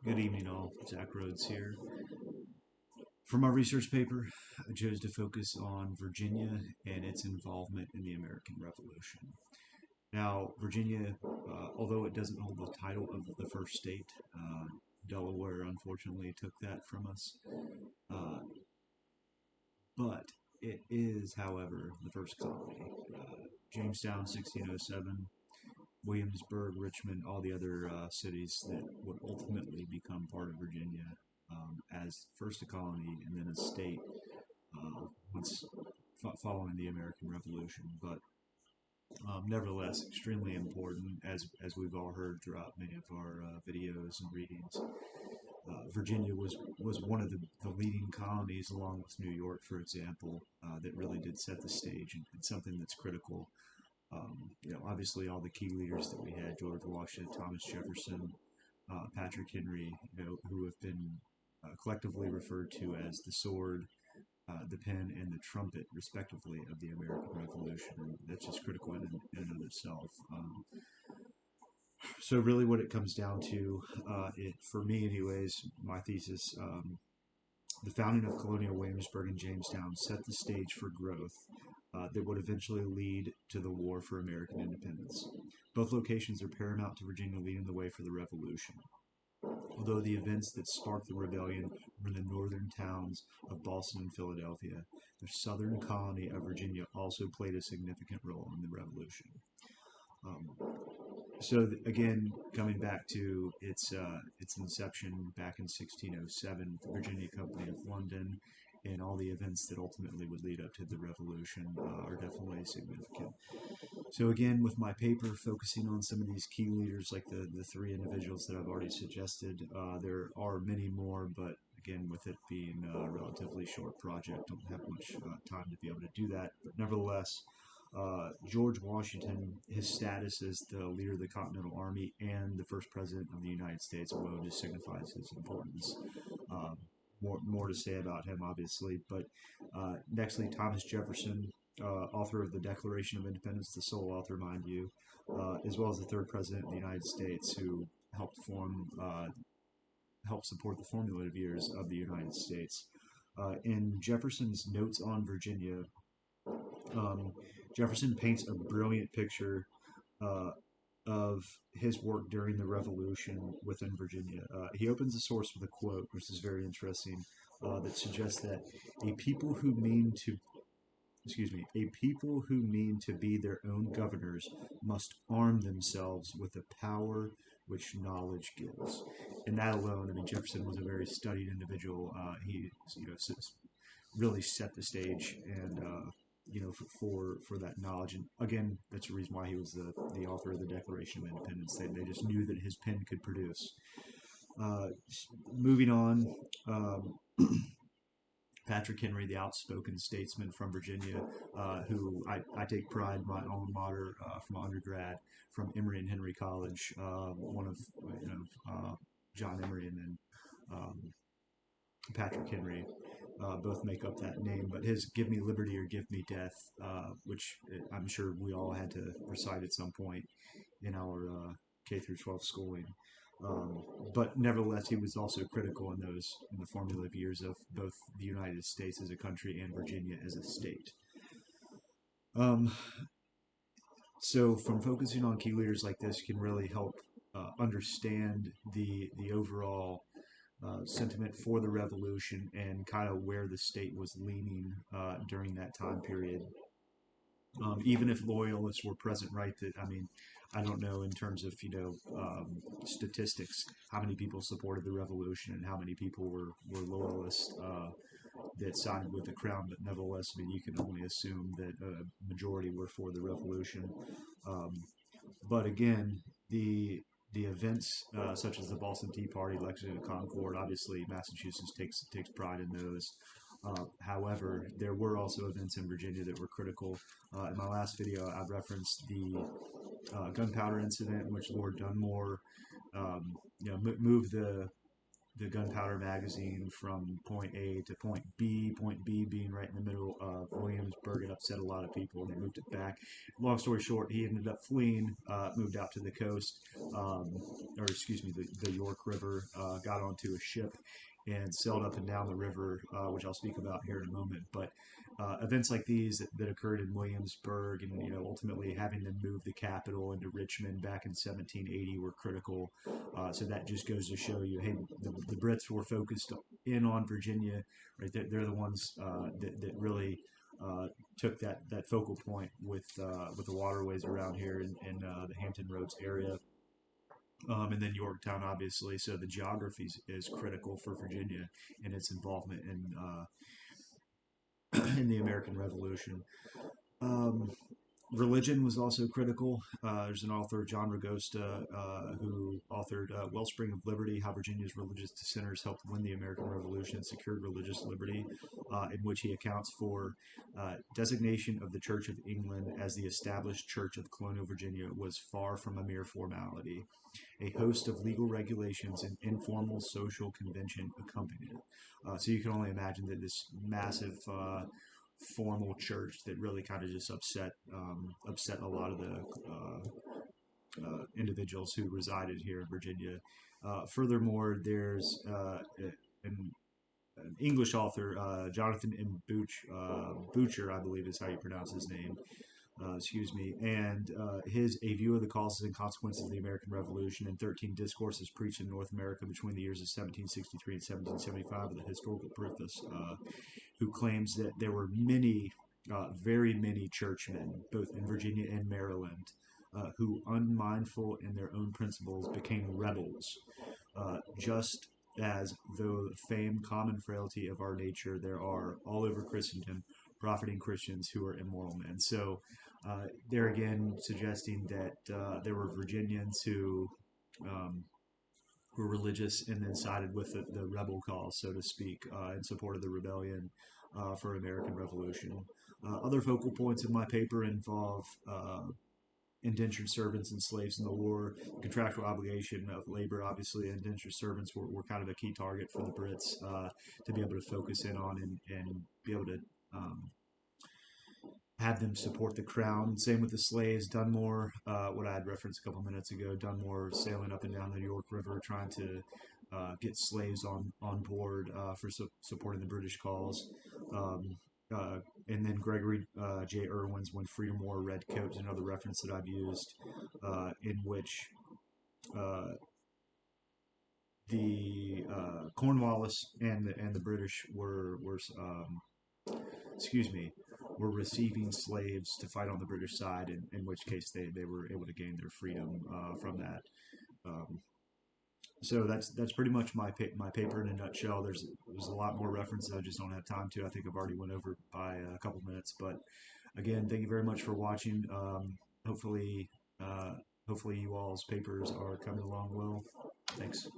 Good evening, all. Zach Rhodes here. For my research paper, I chose to focus on Virginia and its involvement in the American Revolution. Now, Virginia, although it doesn't hold the title of the first state, Delaware unfortunately took that from us. Uh, but it is, however, the first colony. Jamestown, 1607, Williamsburg, Richmond, all the other cities that would ultimately become part of Virginia as first a colony and then a state once following the American Revolution. But nevertheless, extremely important, as we've all heard throughout many of our videos and readings. Virginia was one of the leading colonies, along with New York, for example, that really did set the stage, and something that's critical. Obviously, all the key leaders that we had, George Washington, Thomas Jefferson, Patrick Henry, who have been collectively referred to as the sword, the pen, and the trumpet, respectively, of the American Revolution. And that's just critical in and of itself. So really what it comes down to, for me anyways, my thesis, the founding of colonial Williamsburg and Jamestown set the stage for growth that would eventually lead to the War for American Independence. Both locations are paramount to Virginia leading the way for the Revolution. Although the events that sparked the rebellion were in the northern towns of Boston and Philadelphia, the southern colony of Virginia also played a significant role in the Revolution. Um, again, coming back to its inception back in 1607, the Virginia Company of London, and all the events that ultimately would lead up to the Revolution are definitely significant. So again, with my paper focusing on some of these key leaders, like the three individuals that I've already suggested, there are many more, but again, with it being a relatively short project, don't have much time to be able to do that. But nevertheless, George Washington, his status as the leader of the Continental Army and the first president of the United States alone just signifies his importance. More to say about him, obviously. But nextly, Thomas Jefferson, author of the Declaration of Independence, the sole author, mind you, as well as the third president of the United States, who helped support the formative years of the United States. In Jefferson's Notes on Virginia, um, Jefferson paints a brilliant picture uh, of his work during the Revolution within Virginia. He opens the source with a quote, which is very interesting, that suggests that a people who mean to a people who mean to be their own governors must arm themselves with the power which knowledge gives. And that alone, I mean, Jefferson was a very studied individual. He, really set the stage and for that knowledge. And again, that's the reason why he was the author of the Declaration of Independence. They just knew that his pen could produce. Uh, Moving on, Patrick Henry, the outspoken statesman from Virginia, who I take pride in my alma mater from undergrad from Emory and Henry College, one of John Emory and then um, Patrick Henry, both make up that name. But his "Give Me Liberty or Give Me Death," which I'm sure we all had to recite at some point in our K through 12 schooling. But nevertheless, he was also critical in the formative years of both the United States as a country and Virginia as a state. Um, so, from focusing on key leaders like this, can really help understand the overall sentiment for the revolution and kind of where the state was leaning during that time period. Even if loyalists were present, right? That I mean, I don't know in terms of statistics how many people supported the revolution and how many people were loyalists that sided with the crown, but nevertheless, I mean, you can only assume that a majority were for the revolution. Um, but again, the events such as the Boston Tea Party, Lexington Concord, obviously Massachusetts takes pride in those. However, there were also events in Virginia that were critical. In my last video, I referenced the gunpowder incident in which Lord Dunmore, moved the the gunpowder magazine from point A to point B being right in the middle of Williamsburg. It upset a lot of people, and they moved it back. Long story short, he ended up fleeing, moved out to the coast, or excuse me, the York River, got onto a ship and sailed up and down the river, which I'll speak about here in a moment. But events like these that occurred in Williamsburg, and ultimately having them move the capital into Richmond back in 1780 were critical. So that just goes to show you, hey, the Brits were focused in on Virginia, right? They're the ones that really took that focal point with the waterways around here in the Hampton Roads area. And then Yorktown, obviously. So the geography is critical for Virginia and its involvement in the American Revolution. Um, Religion was also critical. There's an author, John Ragosta, who authored Wellspring of Liberty, How Virginia's Religious Dissenters Helped Win the American Revolution and Secured Religious Liberty, in which he accounts for designation of the Church of England as the established church of colonial Virginia was far from a mere formality. A host of legal regulations and informal social convention accompanied it. So you can only imagine that this massive formal church that really kind of just upset a lot of the individuals who resided here in Virginia. Furthermore, there's an, an English author, Jonathan M. Boucher, I believe is how you pronounce his name, excuse me, and his A View of the Causes and Consequences of the American Revolution and 13 Discourses Preached in North America between the years of 1763 and 1775 with a historical preface, who claims that there were many, very many churchmen, both in Virginia and Maryland, who, unmindful in their own principles, became rebels, just as though fame, common frailty of our nature, there are all over Christendom profiting Christians who are immoral men. So there again, suggesting that there were Virginians um, who were religious and then sided with the rebel cause, so to speak, in support of the rebellion for American Revolution. Other focal points in my paper involve indentured servants and slaves in the war, contractual obligation of labor. Obviously, indentured servants were kind of a key target for the Brits to be able to focus in on and be able to um, have them support the crown. Same with the slaves. Dunmore, what I had referenced a couple minutes ago, Dunmore sailing up and down the York River trying to get slaves on board for supporting the British cause. Um, and then Gregory J. Irwin's When Freedom Wore Red Coat is another reference that I've used, in which uh, the Cornwallis and the British were excuse me, were receiving slaves to fight on the British side, in which case they were able to gain their freedom from that. Um, so that's pretty much my paper in a nutshell. There's a lot more references I just don't have time to. I think I've already went over by a couple minutes, but again, thank you very much for watching. Hopefully, uh, hopefully you all's papers are coming along well. Thanks.